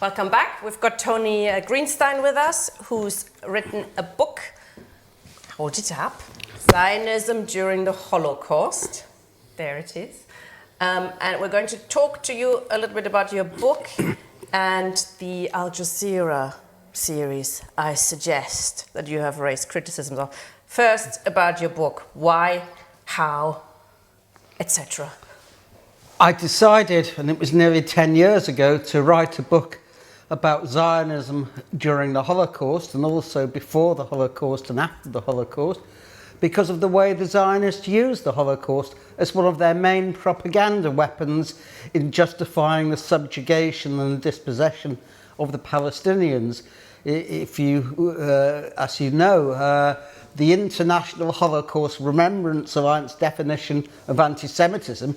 Welcome back. We've got Tony Greenstein with us, who's written a book. Hold it up. Zionism during the Holocaust. There it is. And we're going to talk to you a little bit about your book and the Al Jazeera series I suggest that you have raised criticisms of. First, about your book. Why, how, etc. I decided, and it was nearly 10 years ago, to write a book about Zionism during the Holocaust and also before the Holocaust and after the Holocaust, because of the way the Zionists used the Holocaust as one of their main propaganda weapons in justifying the subjugation and dispossession of the Palestinians. If you, as you know, the International Holocaust Remembrance Alliance definition of anti-Semitism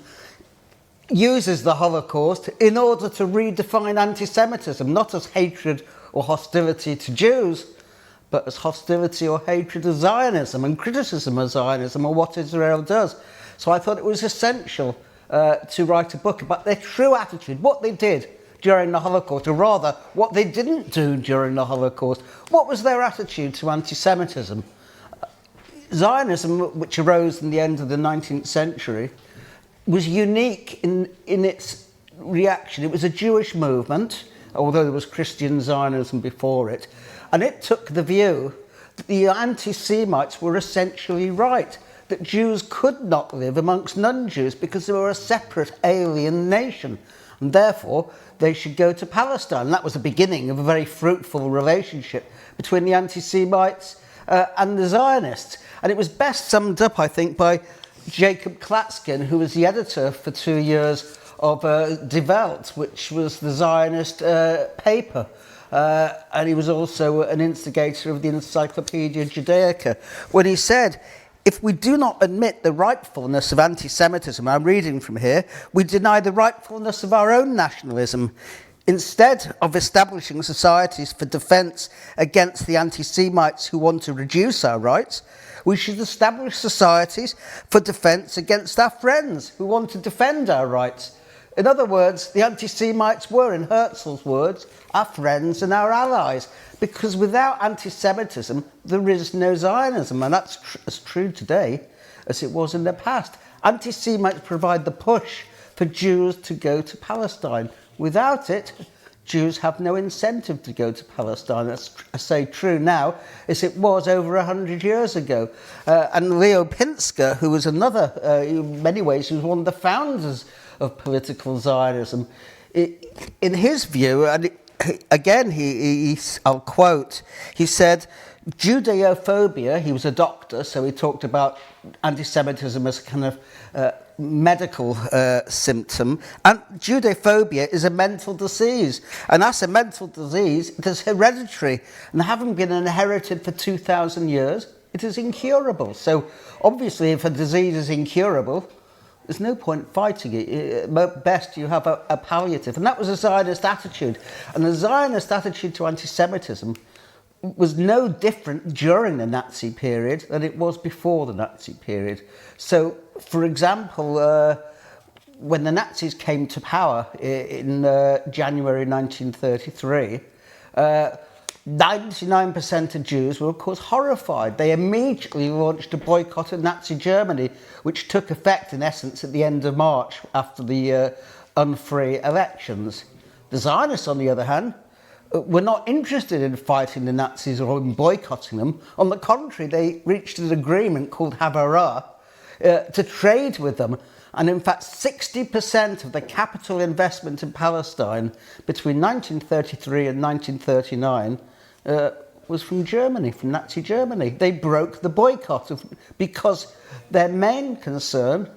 uses the Holocaust in order to redefine anti-Semitism, not as hatred or hostility to Jews, but as hostility or hatred of Zionism and criticism of Zionism or what Israel does. So I thought it was essential to write a book about their true attitude, what they did during the Holocaust, or rather, what they didn't do during the Holocaust. What was their attitude to anti-Semitism? Zionism, which arose in the end of the 19th century, was unique in its reaction. It was a Jewish movement, although there was Christian Zionism before it, and it took the view that the anti-Semites were essentially right, that Jews could not live amongst non-Jews because they were a separate alien nation, and therefore they should go to Palestine. And that was the beginning of a very fruitful relationship between the anti-Semites and the Zionists. And it was best summed up, I think, by Jacob Klatskin, who was the editor for 2 years of Die Welt, which was the Zionist paper. And he was also an instigator of the Encyclopedia Judaica, when he said, if we do not admit the rightfulness of anti-Semitism, I'm reading from here, we deny the rightfulness of our own nationalism. Instead of establishing societies for defence against the anti-Semites who want to reduce our rights, we should establish societies for defence against our friends who want to defend our rights. In other words, the anti-Semites were, in Herzl's words, our friends and our allies, because without anti-Semitism, there is no Zionism, and that's as true today as it was in the past. Anti-Semites provide the push for Jews to go to Palestine. Without it, Jews have no incentive to go to Palestine. That's, I say, true now as it was over 100 years ago. And Leo Pinsker, who was another, in many ways, he was one of the founders of political Zionism. In his view, and again, I'll quote, he said, Judeophobia, he was a doctor, so he talked about anti-Semitism as a kind of medical symptom, and Judeophobia is a mental disease, and as a mental disease it is hereditary, and having been inherited for 2,000 years it is incurable. So obviously if a disease is incurable, there's no point fighting it. At best you have a palliative, and that was a Zionist attitude. And the Zionist attitude to anti-Semitism was no different during the Nazi period than it was before the Nazi period. So, for example, when the Nazis came to power in January 1933, 99% of Jews were, of course, horrified. They immediately launched a boycott of Nazi Germany, which took effect, in essence, at the end of March after the unfree elections. The Zionists, on the other hand, were not interested in fighting the Nazis or in boycotting them. On the contrary, they reached an agreement called Havarah to trade with them. And in fact, 60% of the capital investment in Palestine between 1933 and 1939 was from Germany, from Nazi Germany. They broke the boycott because their main concern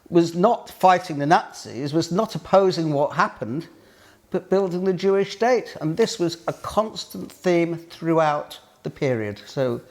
was not fighting the Nazis, was not opposing what happened, but building the Jewish state. And this was a constant theme throughout the period. So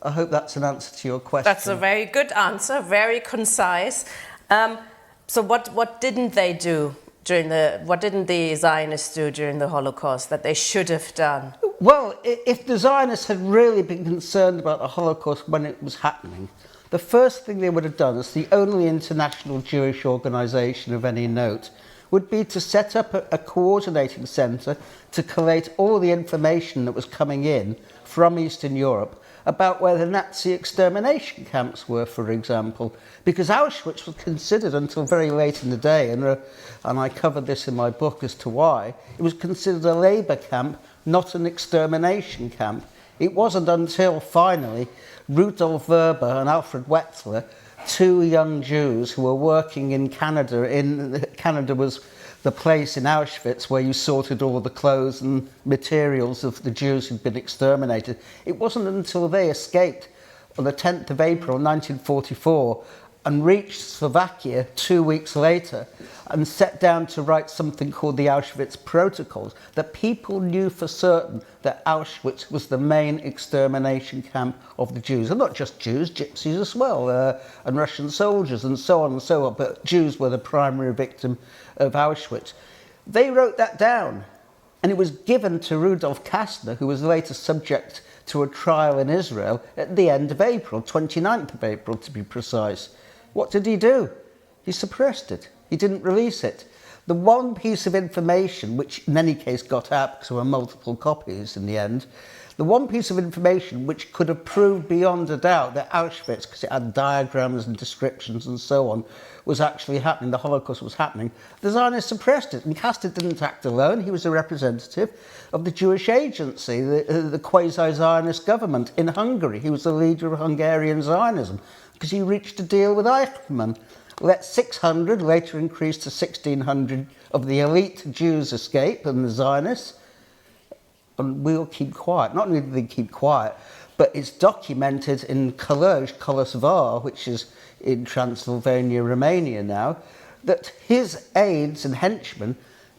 I hope that's an answer to your question. That's a very good answer, very concise. So what didn't they do what didn't the Zionists do during the Holocaust that they should have done? Well, if the Zionists had really been concerned about the Holocaust when it was happening, the first thing they would have done, as the only international Jewish organisation of any note, would be to set up a coordinating centre to collate all the information that was coming in from Eastern Europe about where the Nazi extermination camps were, for example, because Auschwitz was considered until very late in the day, and I covered this in my book as to why, it was considered a labour camp, not an extermination camp. It wasn't until finally Rudolf Verber and Alfred Wetzler, two young Jews who were working in Canada. Canada was the place in Auschwitz where you sorted all the clothes and materials of the Jews who'd been exterminated. It wasn't until they escaped on the 10th of April 1944 and reached Slovakia 2 weeks later and sat down to write something called the Auschwitz Protocols that people knew for certain that Auschwitz was the main extermination camp of the Jews. And not just Jews, gypsies as well, and Russian soldiers and so on and so on, but Jews were the primary victim of Auschwitz. They wrote that down, and it was given to Rudolf Kastner, who was later subject to a trial in Israel at the end of April, 29th of April to be precise. What did he do? He suppressed it. He didn't release it. The one piece of information, which in any case got out because there were multiple copies in the end, the one piece of information which could have proved beyond a doubt that Auschwitz, because it had diagrams and descriptions and so on, was actually happening, the Holocaust was happening, the Zionists suppressed it. And Kastner didn't act alone. He was a representative of the Jewish Agency, the quasi-Zionist government in Hungary. He was the leader of Hungarian Zionism because he reached a deal with Eichmann. Let 600, later increased to 1,600, of the elite Jews escape and the Zionists, and we'll keep quiet. Not only did they keep quiet, but it's documented in Kaloj, Kolosvar, which is in Transylvania, Romania now, that his aides and henchmen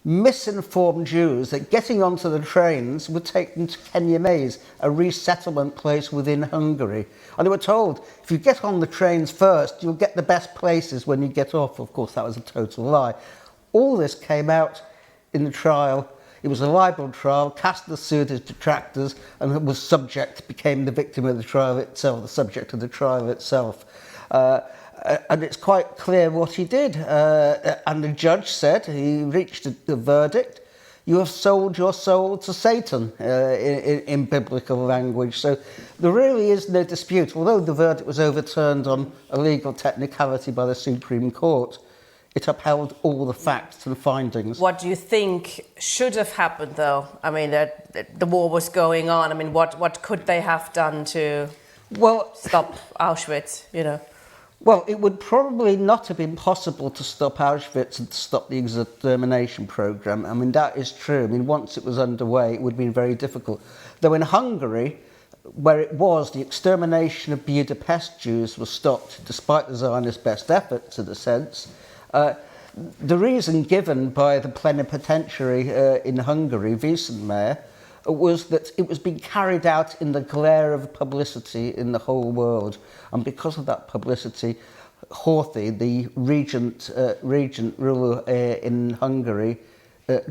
misinformed Jews that getting onto the trains would take them to Kenya Maze, a resettlement place within Hungary. And they were told, if you get on the trains first, you'll get the best places when you get off. Of course, that was a total lie. All this came out in the trial. It was a libel trial. Kastner sued his detractors and became the victim of the trial itself, the subject of the trial itself. And it's quite clear what he did. And the judge said, he reached a verdict, you have sold your soul to Satan, in biblical language. So there really is no dispute. Although the verdict was overturned on a legal technicality by the Supreme Court, it upheld all the facts and findings. What do you think should have happened, though? I mean, the war was going on. I mean, what could they have done to stop Auschwitz, you know? Well, it would probably not have been possible to stop Auschwitz and to stop the extermination programme. I mean, that is true. I mean, once it was underway, it would have been very difficult. Though in Hungary, where it was, the extermination of Budapest Jews was stopped, despite the Zionist best efforts, in a sense. The reason given by the plenipotentiary in Hungary, Wiesenmayer, was that it was being carried out in the glare of publicity in the whole world. And because of that publicity, Horthy, the regent ruler in Hungary,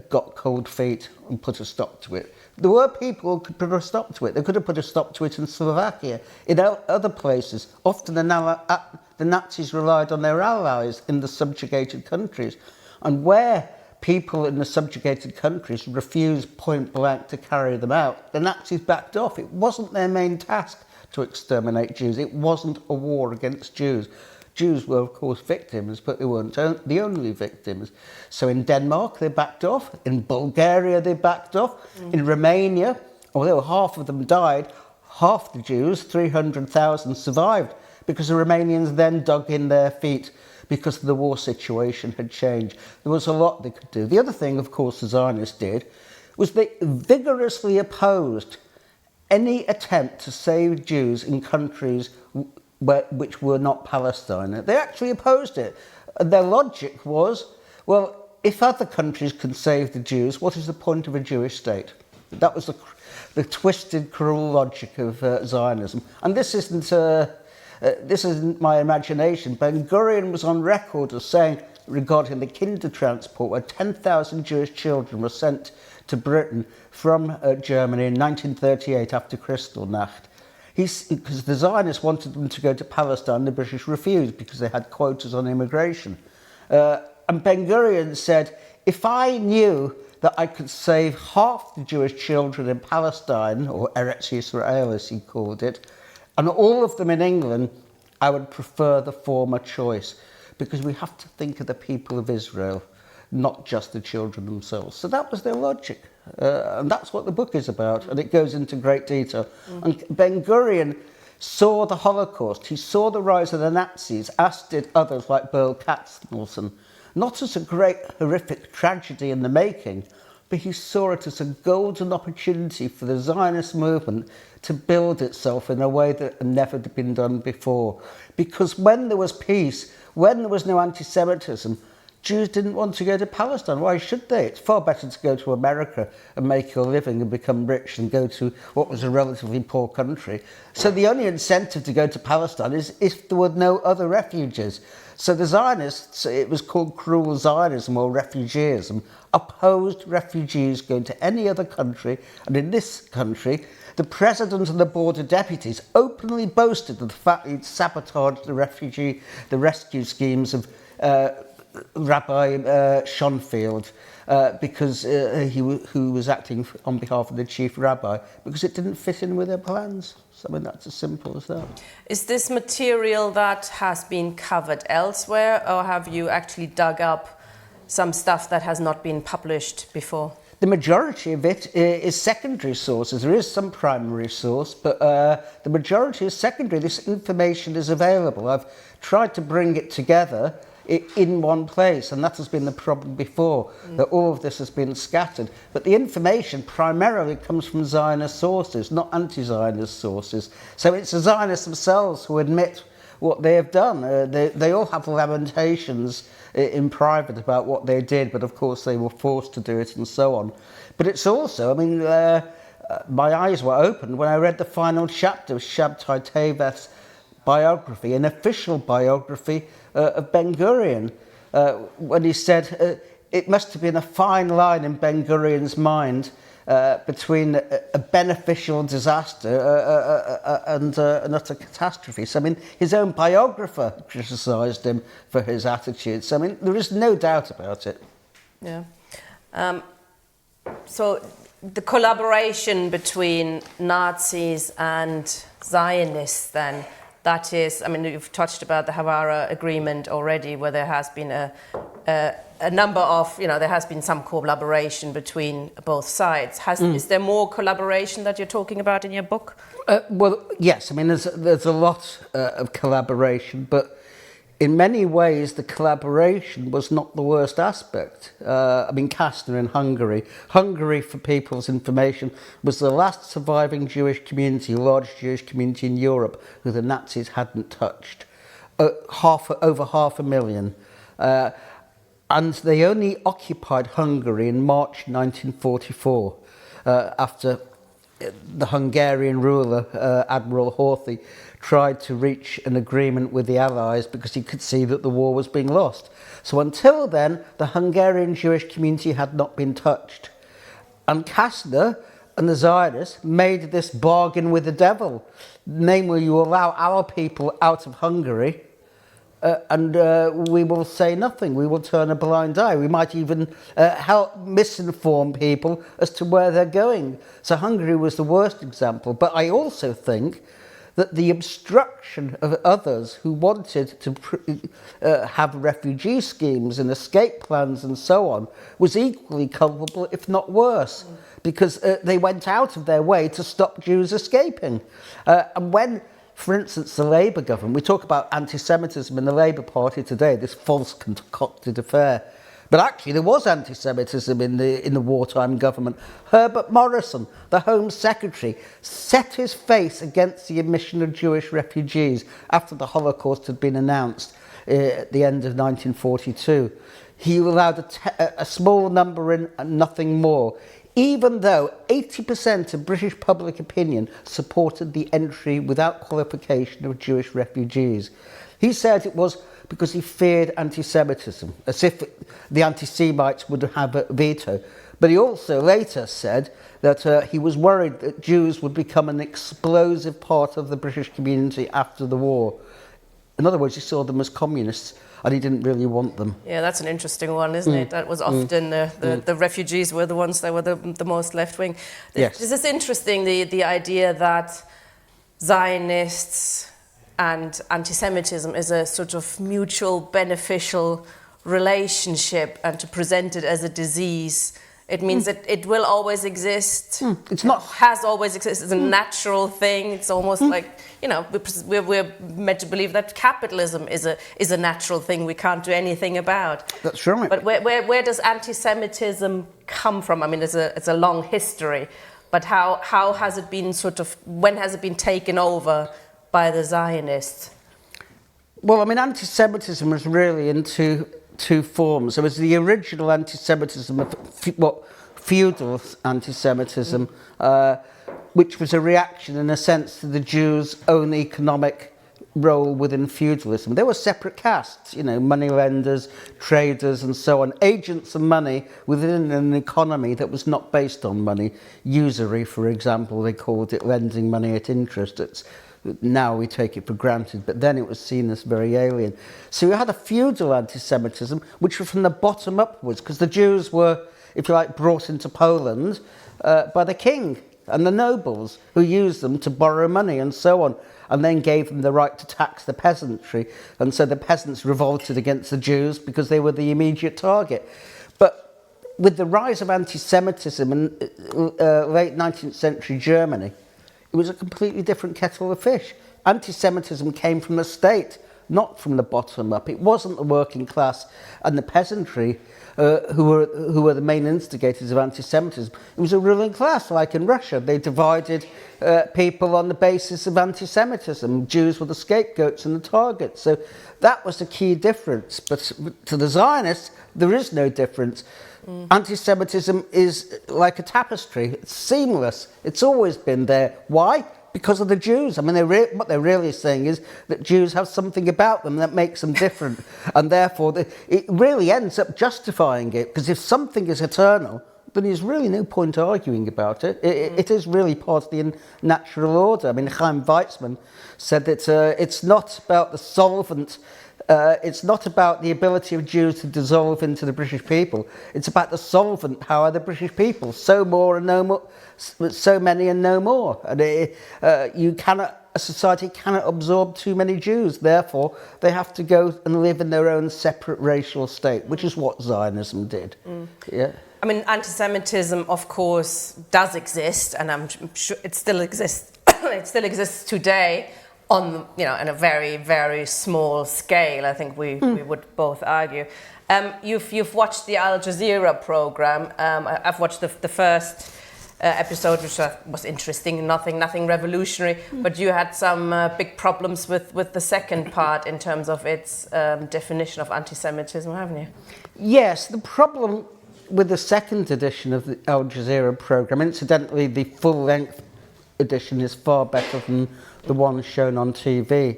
got cold feet and put a stop to it. There were people who could put a stop to it. They could have put a stop to it in Slovakia, in other places. Often the Nazis relied on their allies in the subjugated countries. And where people in the subjugated countries refused point blank to carry them out, the Nazis backed off. It wasn't their main task to exterminate Jews. It wasn't a war against Jews. Jews were, of course, victims, but they weren't the only victims. So in Denmark, they backed off. In Bulgaria, they backed off. In Romania, although half of them died, half the Jews, 300,000, survived because the Romanians then dug in their feet because the war situation had changed. There was a lot they could do. The other thing, of course, the Zionists did was they vigorously opposed any attempt to save Jews in countries which were not Palestine. They actually opposed it. Their logic was, well, if other countries can save the Jews, what is the point of a Jewish state? That was the twisted, cruel logic of Zionism. And this isn't my imagination. Ben Gurion was on record as saying, regarding the Kindertransport, where 10,000 Jewish children were sent to Britain from Germany in 1938 after Kristallnacht. Because the Zionists wanted them to go to Palestine, the British refused because they had quotas on immigration. And Ben Gurion said, if I knew that I could save half the Jewish children in Palestine, or Eretz Yisrael as he called it, and all of them in England, I would prefer the former choice, because we have to think of the people of Israel, not just the children themselves. So that was their logic, and that's what the book is about, and it goes into great detail. And Ben-Gurion saw the Holocaust, he saw the rise of the Nazis, as did others like Burl Katznelson, not as a great horrific tragedy in the making, but he saw it as a golden opportunity for the Zionist movement to build itself in a way that had never been done before. Because when there was peace, when there was no anti-Semitism, Jews didn't want to go to Palestine. Why should they? It's far better to go to America and make your living and become rich than go to what was a relatively poor country. So the only incentive to go to Palestine is if there were no other refugees. So the Zionists, it was called cruel Zionism or refugeeism, opposed refugees going to any other country. And in this country, the president and the board of deputies openly boasted of the fact he'd sabotaged the rescue schemes of Rabbi Schonfield, because who was acting on behalf of the chief rabbi, because it didn't fit in with their plans. So, I mean, that's as simple as that. Is this material that has been covered elsewhere, or have you actually dug up some stuff that has not been published before? The majority of it is secondary sources. There is some primary source, but the majority is secondary. This information is available. I've tried to bring it together in one place, and that has been the problem before, that all of this has been scattered. But the information primarily comes from Zionist sources, not anti-Zionist sources. So it's the Zionists themselves who admit what they have done. They all have lamentations in private about what they did, but of course they were forced to do it and so on. But it's also, I mean, my eyes were opened when I read the final chapter of Shabtai Teveth's biography, an official biography of Ben-Gurion, when he said it must have been a fine line in Ben-Gurion's mind between a beneficial disaster and an utter catastrophe. So, I mean, his own biographer criticised him for his attitude. So, I mean, there is no doubt about it. Yeah. So, the collaboration between Nazis and Zionists then, that is, I mean, you've touched about the Havara Agreement already, where there has been a number of, you know, there has been some collaboration between both sides. Is there more collaboration that you're talking about in your book? Well, yes. I mean, there's a lot of collaboration, but in many ways, the collaboration was not the worst aspect. I mean, Kastner in Hungary. Hungary, for people's information, was the last surviving Jewish community, large Jewish community in Europe, who the Nazis hadn't touched. Over 500,000. And they only occupied Hungary in March 1944, after the Hungarian ruler, Admiral Horthy, tried to reach an agreement with the Allies because he could see that the war was being lost. So until then, the Hungarian Jewish community had not been touched. And Kastner and the Zionists made this bargain with the devil. Namely, you allow our people out of Hungary, and we will say nothing. We will turn a blind eye. We might even help misinform people as to where they're going. So Hungary was the worst example. But I also think that the obstruction of others who wanted to have refugee schemes and escape plans and so on was equally culpable, if not worse, because they went out of their way to stop Jews escaping. And when, for instance, the Labour government, we talk about anti-Semitism in the Labour Party today, this false concocted affair. But actually there was anti-Semitism in the wartime government. Herbert Morrison, the Home Secretary, set his face against the admission of Jewish refugees after the Holocaust had been announced at the end of 1942. He allowed a small number in and nothing more, even though 80% of British public opinion supported the entry without qualification of Jewish refugees. He said it was because he feared anti-Semitism, as if the anti-Semites would have a veto. But he also later said that he was worried that Jews would become an explosive part of the British community after the war. In other words, he saw them as communists. and he didn't really want them. Yeah, that's an interesting one, isn't it? That was often the refugees were the ones that were the most left-wing. Yes. This is interesting, the idea that Zionists and anti-Semitism is a sort of mutual beneficial relationship, and to present it as a disease, it means that it will always exist. It's not... Has always existed. It's a natural thing. It's almost like, you know, we're meant to believe that capitalism is a natural thing we can't do anything about. That's right. But where does anti-Semitism come from? I mean, it's a long history, but how has it been when has it been taken over by the Zionists? Well, I mean, anti-Semitism was really in two forms. There was the original anti-Semitism of feudal anti-Semitism, which was a reaction in a sense to the Jews' own economic role within feudalism. They were separate castes, you know, moneylenders, traders and so on, agents of money within an economy that was not based on money. Usury, for example, they called it, lending money at interest. Now we take it for granted, but then it was seen as very alien. So you had a feudal anti-Semitism, which was from the bottom upwards, because the Jews were, if you like, brought into Poland by the king and the nobles, who used them to borrow money and so on, and then gave them the right to tax the peasantry. And so the peasants revolted against the Jews because they were the immediate target. But with the rise of anti-Semitism in late 19th century Germany, it was a completely different kettle of fish. Anti-Semitism came from the state, not from the bottom up. It wasn't the working class and the peasantry who were the main instigators of anti-Semitism. It was a ruling class, like in Russia. They divided people on the basis of anti-Semitism. Jews were the scapegoats and the targets. So that was the key difference. But to the Zionists, there is no difference. Anti-Semitism is like a tapestry. It's seamless. It's always been there. Why? Because of the Jews. I mean, what they're really saying is that Jews have something about them that makes them different. And therefore, it really ends up justifying it. Because if something is eternal, then there's really no point arguing about it. It is really part of the natural order. I mean, Chaim Weizmann said that it's not about the solvent. It's not about the ability of Jews to dissolve into the British people. It's about the solvent power of the British people. So many and no more. And a society cannot absorb too many Jews. Therefore, they have to go and live in their own separate racial state, which is what Zionism did. Yeah. I mean, anti-Semitism, of course, does exist, and I'm sure it still exists. It still exists today. On, you know, in a very, very small scale, I think we would both argue. You've watched the Al Jazeera program. I've watched the first episode, which was interesting, nothing revolutionary. But you had some big problems with the second part in terms of its definition of anti-Semitism, haven't you? Yes, the problem with the second edition of the Al Jazeera program, incidentally, the full-length edition is far better than the one shown on TV,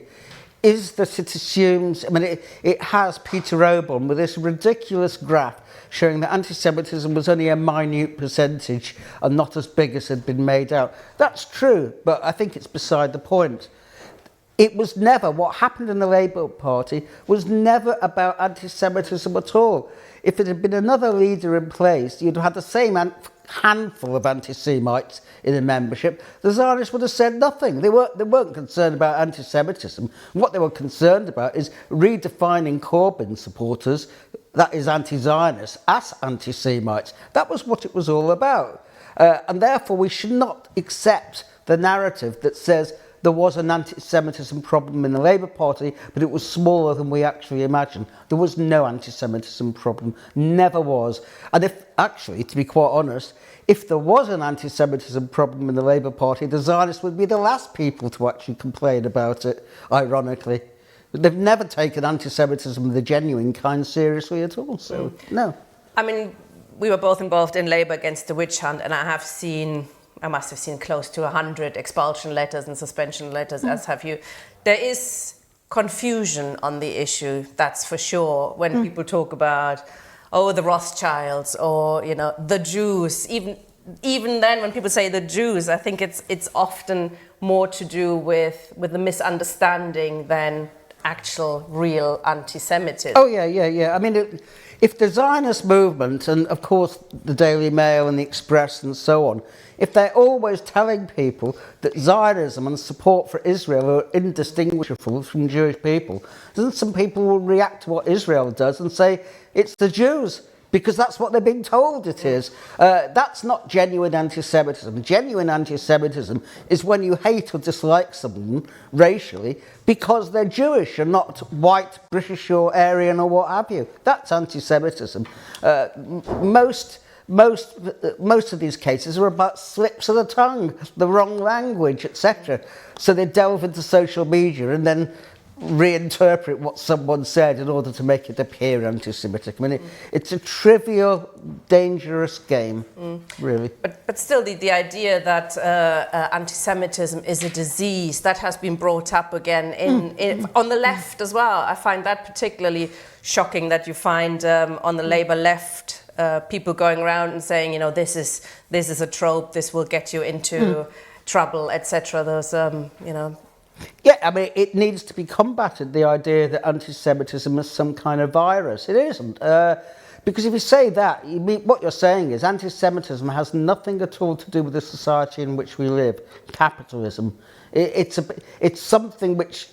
is that it assumes, I mean, it has Peter Oborn with this ridiculous graph showing that anti-Semitism was only a minute percentage and not as big as had been made out. That's true, but I think it's beside the point. It was never, what happened in the Labour Party was never about anti-Semitism at all. If it had been another leader in place, you'd have had the same handful of anti-Semites in the membership. The Zionists would have said nothing. They weren't concerned about anti-Semitism. What they were concerned about is redefining Corbyn supporters, that is anti-Zionists, as anti-Semites. That was what it was all about. And therefore we should not accept the narrative that says there was an anti-Semitism problem in the Labour Party, but it was smaller than we actually imagined. There was no anti-Semitism problem, never was. And if, actually, to be quite honest, if there was an anti-Semitism problem in the Labour Party, the Zionists would be the last people to actually complain about it, ironically. They've never taken anti-Semitism of the genuine kind seriously at all, so no. I mean, we were both involved in Labour Against the Witch Hunt, and I must have seen close to 100 expulsion letters and suspension letters, as have you. There is confusion on the issue, that's for sure, when people talk about, oh, the Rothschilds or, you know, the Jews. Even then, when people say the Jews, I think it's often more to do with the misunderstanding than actual, real anti-Semitism. Oh, yeah. I mean, if the Zionist movement, and of course the Daily Mail and the Express and so on, if they're always telling people that Zionism and support for Israel are indistinguishable from Jewish people, then some people will react to what Israel does and say it's the Jews, because that's what they're being told it is. That's not genuine anti-Semitism. Genuine anti-Semitism is when you hate or dislike someone racially because they're Jewish and not white, British or Aryan or what have you. That's anti-Semitism. Most of these cases are about slips of the tongue, the wrong language, etc. So they delve into social media and then reinterpret what someone said in order to make it appear anti-Semitic. I mean, it's a trivial, dangerous game, really. But still, the idea that anti-Semitism is a disease, that has been brought up again on the left as well. I find that particularly shocking, that you find on the Labour left people going around and saying, you know, this is a trope, this will get you into trouble, etc. Those, you know. Yeah, I mean, it needs to be combated, the idea that anti-Semitism is some kind of virus. It isn't. Because if you say that, what you're saying is anti-Semitism has nothing at all to do with the society in which we live, capitalism. It's something which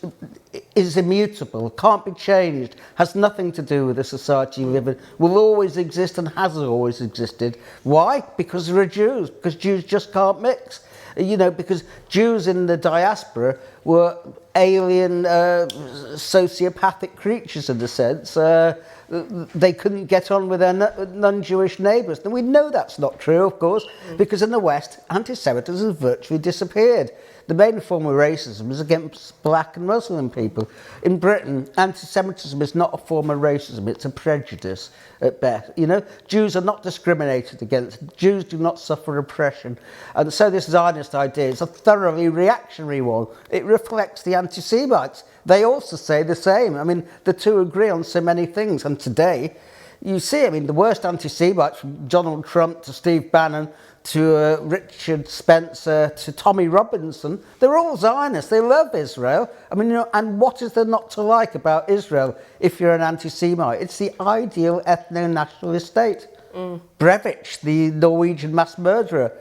is immutable, can't be changed, has nothing to do with the society we live in, will always exist and has always existed. Why? Because there are Jews, because Jews just can't mix. You know, because Jews in the diaspora were alien, sociopathic creatures in a sense. They couldn't get on with their non-Jewish neighbours. And we know that's not true, of course, because in the West, anti-Semitism has virtually disappeared. The main form of racism is against black and Muslim people. In Britain, anti-Semitism is not a form of racism, it's a prejudice at best. You know, Jews are not discriminated against. Jews do not suffer oppression. And so this Zionist idea is a thoroughly reactionary one. It reflects the anti-Semites. They also say the same. I mean, the two agree on so many things. And today, you see, I mean, the worst anti-Semites, from Donald Trump to Steve Bannon to Richard Spencer to Tommy Robinson, they're all Zionists. They love Israel. I mean, you know, and what is there not to like about Israel if you're an anti-Semite? It's the ideal ethno-nationalist state. Breivik, the Norwegian mass murderer,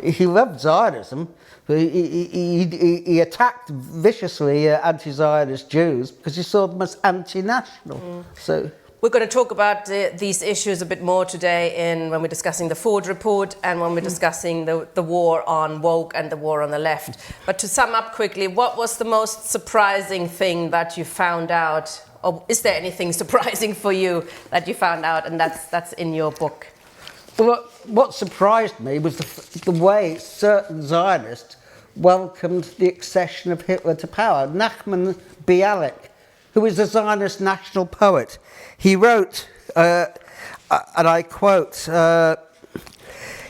he loved Zionism. He attacked viciously anti-Zionist Jews because he saw them as anti-national. So we're going to talk about these issues a bit more today when we're discussing the Ford report and when we're discussing the war on woke and the war on the left. But to sum up quickly, what was the most surprising thing that you found out? Or is there anything surprising for you that you found out and that's in your book? Well, what surprised me was the way certain Zionists welcomed the accession of Hitler to power. Nachman Bialik, who is a Zionist national poet, he wrote, and I quote,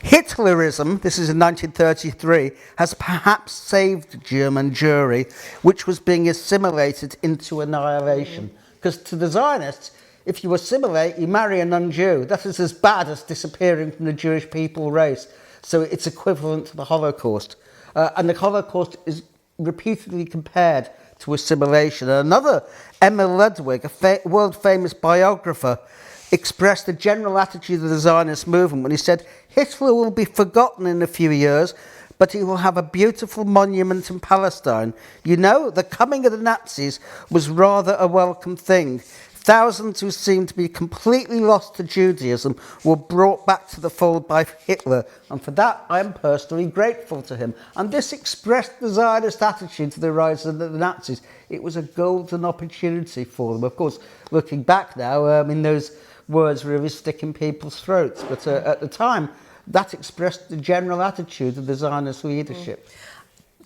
Hitlerism, this is in 1933, has perhaps saved the German Jewry, which was being assimilated into annihilation. Because to the Zionists, if you assimilate, you marry a non-Jew. That is as bad as disappearing from the Jewish people race. So it's equivalent to the Holocaust. And the Holocaust is repeatedly compared to assimilation. Another, Emma Ludwig, a world-famous biographer, expressed the general attitude of the Zionist movement when he said, Hitler will be forgotten in a few years, but he will have a beautiful monument in Palestine. You know, the coming of the Nazis was rather a welcome thing. Thousands who seemed to be completely lost to Judaism were brought back to the fold by Hitler, and for that I am personally grateful to him. And this expressed the Zionist attitude to the rise of the Nazis. It was a golden opportunity for them. Of course, looking back now, I mean, those words really stick in people's throats, but at the time, that expressed the general attitude of the Zionist leadership.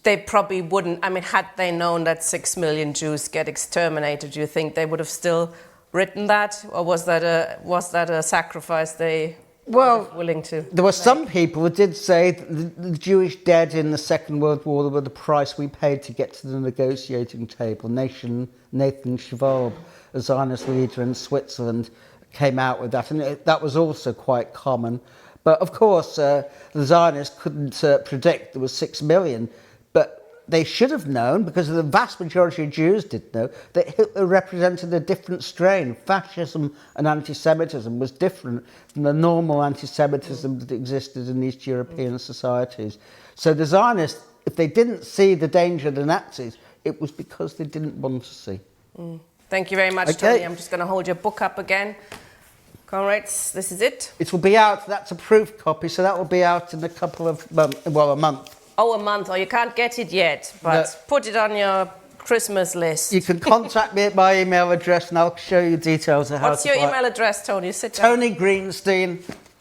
They probably wouldn't, I mean, had they known that 6 million Jews get exterminated, do you think they would have still written that? Or was that a sacrifice they were willing to there were make? some people who did say that the Jewish dead in the Second World War were the price we paid to get to the negotiating table. Nathan Schwab, a Zionist leader in Switzerland, came out with that, and that was also quite common. But of course, the Zionists couldn't predict there was 6 million. But they should have known, because the vast majority of Jews did know, that Hitler represented a different strain. Fascism and anti-Semitism was different from the normal anti-Semitism that existed in East European societies. So the Zionists, if they didn't see the danger of the Nazis, it was because they didn't want to see. Thank you very much, Okay. Tony. I'm just going to hold your book up again. Comrades, this is it. It will be out, that's a proof copy, so that will be out in a couple of months, well, a month. Oh, a month. Oh, you can't get it yet, but No. put it on your Christmas list. You can contact me at my email address and I'll show you details of how What's to your buy it. email address, Tony? Sit down. Tony Greenstein,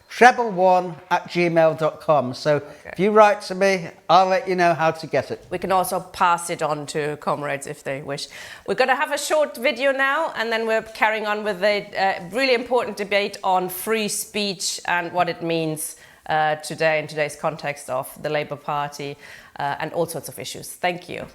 111@gmail.com. So if you write to me, I'll let you know how to get it. We can also pass it on to comrades if they wish. We're going to have a short video now, and then we're carrying on with a really important debate on free speech and what it means today in today's context of the Labour Party and all sorts of issues. Thank you.